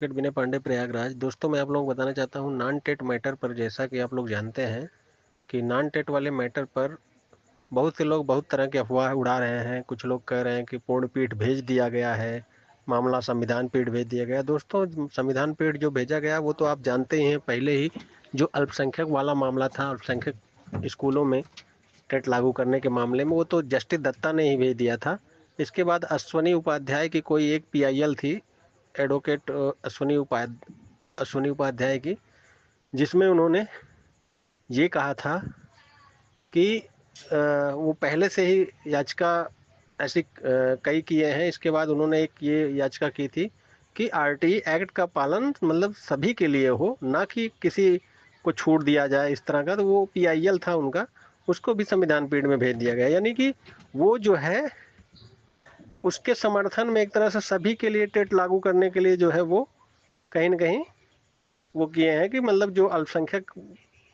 विनय पांडे, प्रयागराज। दोस्तों, मैं आप लोगों को बताना चाहता हूँ नॉन टेट मैटर पर। जैसा कि आप लोग जानते हैं कि नॉन टेट वाले मैटर पर बहुत से लोग बहुत तरह की अफवाह उड़ा रहे हैं। कुछ लोग कह रहे हैं कि पूर्ण पीठ भेज दिया गया है, मामला संविधान पीठ भेज दिया गया। दोस्तों, संविधान पीठ जो भेजा गया वो तो आप जानते ही हैं। पहले ही जो अल्पसंख्यक वाला मामला था, अल्पसंख्यक स्कूलों में टेट लागू करने के मामले में, वो तो जस्टिस दत्ता ने ही भेज दिया था। इसके बाद अश्वनी उपाध्याय की कोई एक पीआईएल थी, एडवोकेट अश्वनी उपाध्याय की, जिसमें उन्होंने ये कहा था कि वो पहले से ही याचिका ऐसी कई किए हैं। इसके बाद उन्होंने एक ये याचिका की थी कि आरटीई एक्ट का पालन मतलब सभी के लिए हो, ना कि किसी को छूट दिया जाए इस तरह का। तो वो पीआईएल था उनका, उसको भी संविधान पीठ में भेज दिया गया। यानी कि वो जो है उसके समर्थन में एक तरह से सभी के लिए टेट लागू करने के लिए जो है वो कहीं ना कहीं वो किए हैं कि मतलब जो अल्पसंख्यक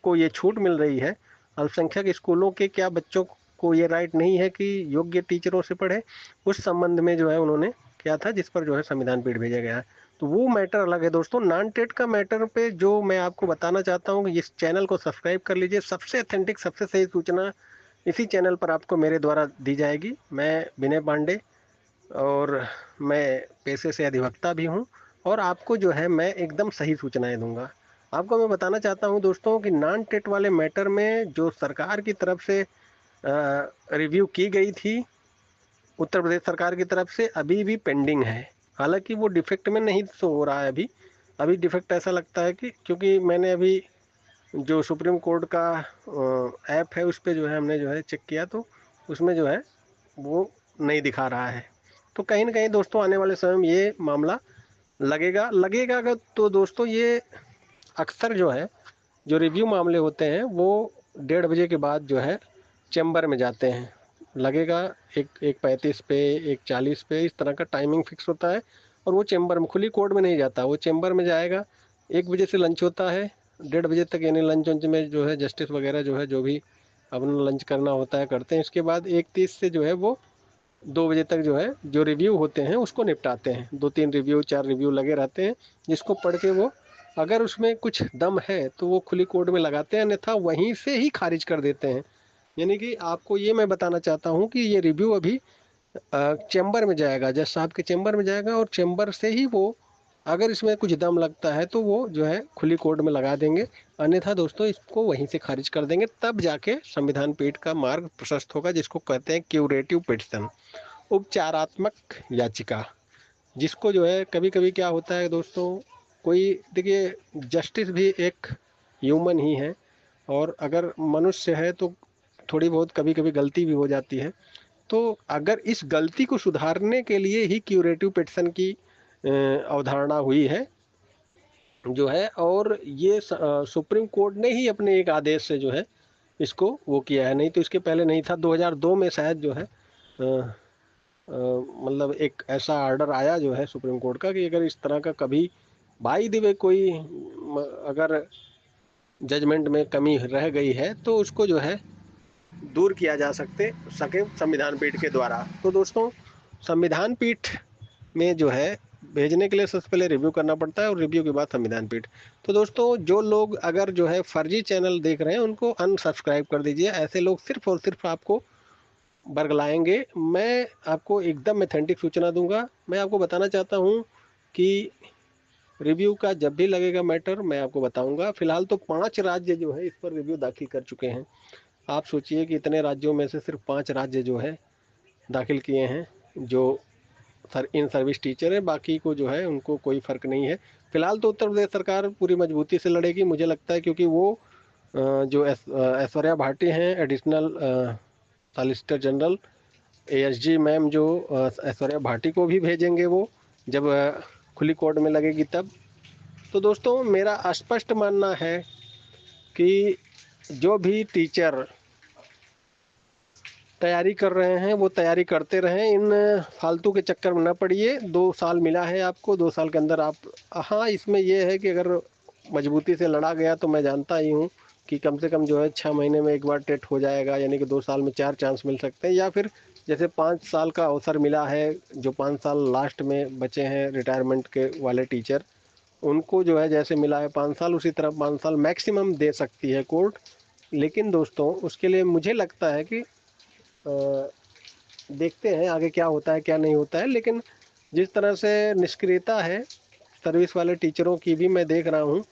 को ये छूट मिल रही है, अल्पसंख्यक स्कूलों के क्या बच्चों को ये राइट नहीं है कि योग्य टीचरों से पढ़े, उस संबंध में जो है उन्होंने किया था, जिस पर जो है संविधान पीठ भेजा गया है। तो वो मैटर अलग है। दोस्तों, नॉन टेट का मैटर पे जो मैं आपको बताना चाहता हूँ कि इस चैनल को सब्सक्राइब कर लीजिए। सबसे अथेंटिक, सबसे सही सूचना इसी चैनल पर आपको मेरे द्वारा दी जाएगी। मैं विनय पांडे, और मैं पेशे से अधिवक्ता भी हूँ, और आपको जो है मैं एकदम सही सूचनाएं दूंगा। आपको मैं बताना चाहता हूं दोस्तों कि नॉन टेट वाले मैटर में जो सरकार की तरफ से रिव्यू की गई थी, उत्तर प्रदेश सरकार की तरफ से, अभी भी पेंडिंग है। हालांकि वो डिफेक्ट में नहीं शो हो रहा है अभी। अभी डिफेक्ट ऐसा लगता है कि क्योंकि मैंने अभी जो सुप्रीम कोर्ट का ऐप है उस पर जो है हमने जो है चेक किया, तो उसमें जो है वो नहीं दिखा रहा है। तो कहीं ना कहीं दोस्तों आने वाले समय में ये मामला लगेगा लगेगा अगर, तो दोस्तों ये अक्सर जो है जो रिव्यू मामले होते हैं वो 1:30 बजे के बाद जो है चैम्बर में जाते हैं। लगेगा एक 1:35 पे, 1:40 पे, इस तरह का टाइमिंग फिक्स होता है। और वो चैम्बर में, खुली कोर्ट में नहीं जाता, वो चैम्बर में जाएगा। 1 बजे से लंच होता है, 1:30 बजे तक, यानी लंच वंच में जो है जस्टिस वगैरह जो है जो भी अपना लंच करना होता है करते हैं। इसके बाद 1:30 से जो है वो 2 बजे तक जो है जो रिव्यू होते हैं उसको निपटाते हैं। 2-3 रिव्यू, 4 रिव्यू लगे रहते हैं, जिसको पढ़ के वो अगर उसमें कुछ दम है तो वो खुली कोर्ट में लगाते हैं, अन्यथा वहीं से ही खारिज कर देते हैं। यानी कि आपको ये मैं बताना चाहता हूँ कि ये रिव्यू अभी चैम्बर में जाएगा, जज साहब के चैम्बर में जाएगा, और चैम्बर से ही वो अगर इसमें कुछ दम लगता है तो वो जो है खुली कोर्ट में लगा देंगे, अन्यथा दोस्तों इसको वहीं से खारिज कर देंगे। तब जाके संविधान पीठ का मार्ग प्रशस्त होगा, जिसको कहते हैं क्यूरेटिव पिटिशन, उपचारात्मक याचिका। जिसको जो है कभी कभी क्या होता है दोस्तों, कोई देखिए, जस्टिस भी एक ह्यूमन ही है, और अगर मनुष्य है तो थोड़ी बहुत कभी कभी गलती भी हो जाती है। तो अगर इस गलती को सुधारने के लिए ही क्यूरेटिव पिटिशन की अवधारणा हुई है जो है, और ये सुप्रीम कोर्ट ने ही अपने एक आदेश से जो है इसको वो किया है। नहीं तो इसके पहले नहीं था। 2002 में शायद जो है मतलब एक ऐसा ऑर्डर आया जो है सुप्रीम कोर्ट का कि अगर इस तरह का कभी बाई द वे कोई अगर जजमेंट में कमी रह गई है तो उसको जो है दूर किया जा सके संविधान पीठ के द्वारा। तो दोस्तों, संविधान पीठ में जो है भेजने के लिए सबसे पहले रिव्यू करना पड़ता है, और रिव्यू के बाद संविधान पीठ। तो दोस्तों, जो लोग अगर जो है फर्जी चैनल देख रहे हैं उनको अनसब्सक्राइब कर दीजिए। ऐसे लोग सिर्फ और सिर्फ आपको बरगलाएंगे। मैं आपको एकदम ऑथेंटिक सूचना दूंगा। मैं आपको बताना चाहता हूं कि रिव्यू का जब भी लगेगा मैटर मैं आपको बताऊंगा। फिलहाल तो 5 राज्य जो है इस पर रिव्यू दाखिल कर चुके हैं। आप सोचिए कि इतने राज्यों में से सिर्फ 5 राज्य जो है दाखिल किए हैं जो इन सर्विस टीचर है, बाकी को जो है उनको कोई फर्क नहीं है। फिलहाल तो उत्तर प्रदेश सरकार पूरी मजबूती से लड़ेगी, मुझे लगता है, क्योंकि वो जो ऐश्वर्या भाटी हैं, additional solicitor general, ASG ma'am, जो ऐश्वर्या भाटी को भी भेजेंगे वो जब खुली कोर्ट में लगेगी तब। तो दोस्तों, मेरा स्पष्ट मानना है कि जो भी टीचर तैयारी कर रहे हैं वो तैयारी करते रहें, इन फालतू के चक्कर में न पड़िए। 2 साल मिला है आपको, 2 साल के अंदर आप, हाँ इसमें यह है कि अगर मजबूती से लड़ा गया तो मैं जानता ही हूँ कि कम से कम जो है 6 महीने में एक बार टेट हो जाएगा, यानी कि 2 साल में 4 चांस मिल सकते हैं। या फिर जैसे 5 साल का अवसर मिला है, जो 5 साल लास्ट में बचे हैं रिटायरमेंट के वाले टीचर, उनको जो है जैसे मिला है 5 साल, उसी तरह 5 साल मैक्सिमम दे सकती है कोर्ट। लेकिन दोस्तों उसके लिए मुझे लगता है कि देखते हैं आगे क्या होता है क्या नहीं होता है। लेकिन जिस तरह से निष्क्रियता है सर्विस वाले टीचरों की भी मैं देख रहा हूँ,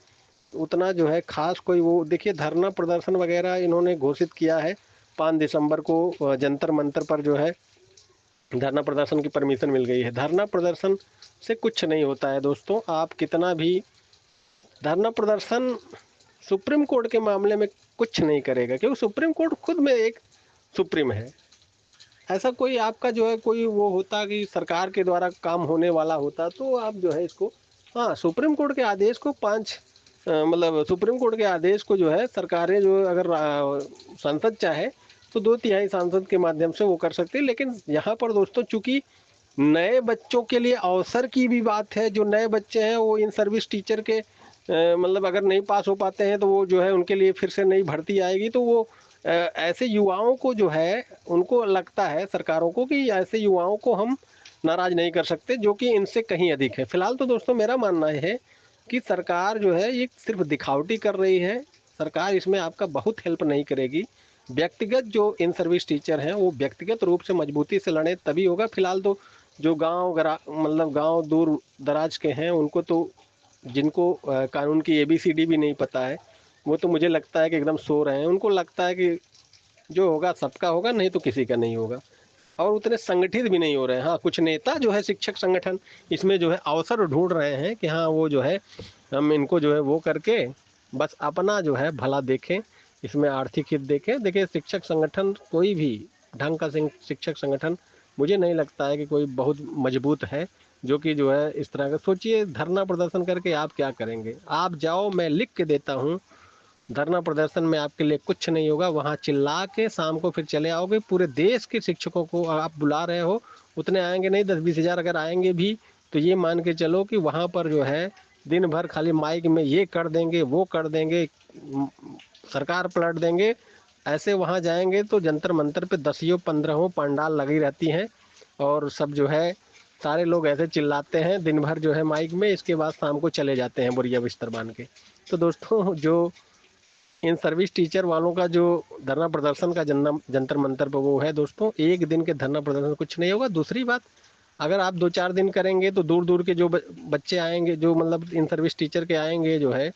उतना जो है खास कोई वो देखिए धरना प्रदर्शन वगैरह इन्होंने घोषित किया है 5 दिसंबर को जंतर मंतर पर जो है धरना प्रदर्शन की परमिशन मिल गई है। धरना प्रदर्शन से कुछ नहीं होता है दोस्तों, आप कितना भी धरना प्रदर्शन सुप्रीम कोर्ट के मामले में कुछ नहीं करेगा, क्योंकि सुप्रीम कोर्ट खुद में एक सुप्रीम है। ऐसा कोई आपका जो है कोई वो होता कि सरकार के द्वारा काम होने वाला होता तो आप जो है इसको, हाँ सुप्रीम कोर्ट के आदेश को मतलब सुप्रीम कोर्ट के आदेश को जो है सरकारें जो अगर संसद चाहे तो 2/3 सांसद के माध्यम से वो कर सकते हैं। लेकिन यहाँ पर दोस्तों चूंकि नए बच्चों के लिए अवसर की भी बात है, जो नए बच्चे हैं वो इन सर्विस टीचर के मतलब अगर नहीं पास हो पाते हैं तो वो जो है उनके लिए फिर से नई भर्ती आएगी, तो वो ऐसे युवाओं को जो है उनको लगता है सरकारों को कि ऐसे युवाओं को हम नाराज नहीं कर सकते जो कि इनसे कहीं अधिक है। फिलहाल तो दोस्तों मेरा मानना है कि सरकार जो है ये सिर्फ दिखावटी कर रही है, सरकार इसमें आपका बहुत हेल्प नहीं करेगी। व्यक्तिगत जो इन सर्विस टीचर हैं वो व्यक्तिगत रूप से मजबूती से लड़े तभी होगा। फिलहाल तो जो मतलब गांव दूर दराज के हैं उनको तो जिनको कानून की एबीसीडी भी नहीं पता है, वो तो मुझे लगता है कि एकदम सो रहे हैं। उनको लगता है कि जो होगा सबका होगा, नहीं तो किसी का नहीं होगा, और उतने संगठित भी नहीं हो रहे हैं। हाँ कुछ नेता जो है शिक्षक संगठन इसमें जो है अवसर ढूंढ रहे हैं कि हाँ वो जो है हम इनको जो है वो करके बस अपना जो है भला देखें, इसमें आर्थिक हित देखें। देखिए शिक्षक संगठन कोई भी ढंग का शिक्षक संगठन मुझे नहीं लगता है कि कोई बहुत मजबूत है जो कि जो है इस तरह का सोचिए। धरना प्रदर्शन करके आप क्या करेंगे? आप जाओ, मैं लिख के देता हूँ, धरना प्रदर्शन में आपके लिए कुछ नहीं होगा, वहां चिल्ला के शाम को फिर चले आओगे। पूरे देश के शिक्षकों को आप बुला रहे हो, उतने आएंगे नहीं, 10-20 हजार अगर आएंगे भी तो ये मान के चलो कि वहां पर जो है दिन भर खाली माइक में ये कर देंगे वो कर देंगे, सरकार पलट देंगे। ऐसे वहां जाएंगे तो जंतर मंतर पे 10-15 पंडाल लगी रहती हैं और सब जो है सारे लोग ऐसे चिल्लाते हैं दिन भर जो है माइक में, इसके बाद शाम को चले जाते हैं बोरिया बिस्तर बांध के। तो दोस्तों जो इन सर्विस टीचर वालों का जो धरना प्रदर्शन का जंतर मंतर पर वो है दोस्तों, एक दिन के धरना प्रदर्शन कुछ नहीं होगा। दूसरी बात, अगर आप 2-4 दिन करेंगे तो दूर दूर के जो बच्चे आएंगे, जो मतलब इन सर्विस टीचर के आएंगे जो है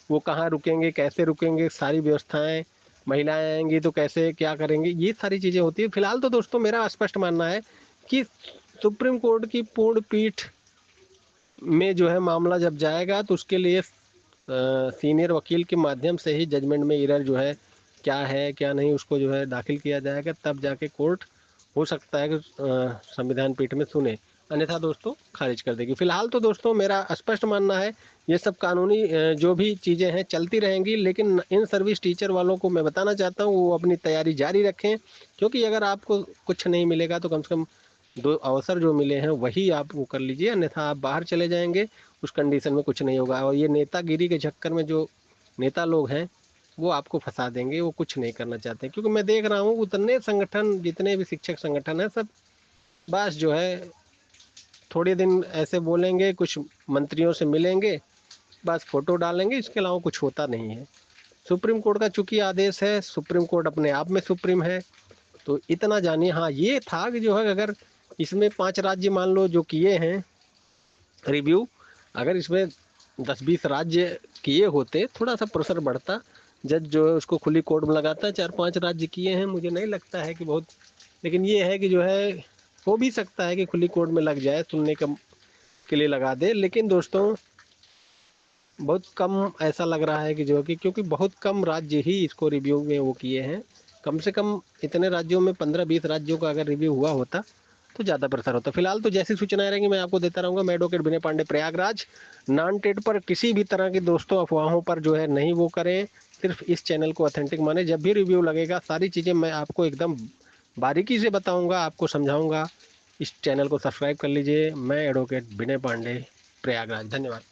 वो कहाँ रुकेंगे, कैसे रुकेंगे, सारी व्यवस्थाएं, महिलाएं आएंगी तो कैसे क्या करेंगे, ये सारी चीज़ें होती है। फिलहाल तो दोस्तों मेरा स्पष्ट मानना है कि सुप्रीम कोर्ट की पूर्ण पीठ में जो है मामला जब जाएगा तो उसके लिए सीनियर वकील के माध्यम से ही जजमेंट में एरर जो है क्या है क्या नहीं उसको जो है दाखिल किया जाएगा, तब जाके कोर्ट हो सकता है कि संविधान पीठ में सुने, अन्यथा दोस्तों खारिज कर देगी। फिलहाल तो दोस्तों मेरा स्पष्ट मानना है ये सब कानूनी जो भी चीज़ें हैं चलती रहेंगी, लेकिन इन सर्विस टीचर वालों को मैं बताना चाहता हूँ वो अपनी तैयारी जारी रखें, क्योंकि अगर आपको कुछ नहीं मिलेगा तो कम से कम 2 अवसर जो मिले हैं वही आप वो कर लीजिए, अन्यथा आप बाहर चले जाएंगे, उस कंडीशन में कुछ नहीं होगा। और ये नेतागिरी के चक्कर में जो नेता लोग हैं वो आपको फंसा देंगे, वो कुछ नहीं करना चाहते। क्योंकि मैं देख रहा हूँ उतने संगठन जितने भी शिक्षक संगठन हैं सब बस जो है थोड़े दिन ऐसे बोलेंगे, कुछ मंत्रियों से मिलेंगे, बस फोटो डालेंगे, इसके अलावा कुछ होता नहीं है। सुप्रीम कोर्ट का चूंकि आदेश है, सुप्रीम कोर्ट अपने आप में सुप्रीम है, तो इतना जानिए। हाँ ये था कि जो है अगर इसमें 5 राज्य मान लो जो किए हैं रिव्यू, अगर इसमें 10-20 राज्य किए होते थोड़ा सा प्रेशर बढ़ता, जज जो है उसको खुली कोर्ट में लगाता। 4-5 राज्य किए हैं, मुझे नहीं लगता है कि बहुत, लेकिन ये है कि जो है हो भी सकता है कि खुली कोर्ट में लग जाए, सुनने का के लिए लगा दे। लेकिन दोस्तों बहुत कम ऐसा लग रहा है कि जो कि क्योंकि बहुत कम राज्य ही इसको रिव्यू में वो किए हैं, कम से कम इतने राज्यों में 15-20 राज्यों का अगर रिव्यू हुआ होता तो ज़्यादा बेहतर होता। फिलहाल तो जैसी सूचनाएं रहेंगी मैं आपको देता रहूँगा। मैं एडवोकेट विनय पांडे, प्रयागराज। नॉन टेट पर किसी भी तरह की दोस्तों अफवाहों पर जो है नहीं वो करें, सिर्फ इस चैनल को ऑथेंटिक माने। जब भी रिव्यू लगेगा सारी चीज़ें मैं आपको एकदम बारीकी से बताऊँगा, आपको समझाऊँगा। इस चैनल को सब्सक्राइब कर लीजिए। मैं एडवोकेट विनय पांडे, प्रयागराज। धन्यवाद।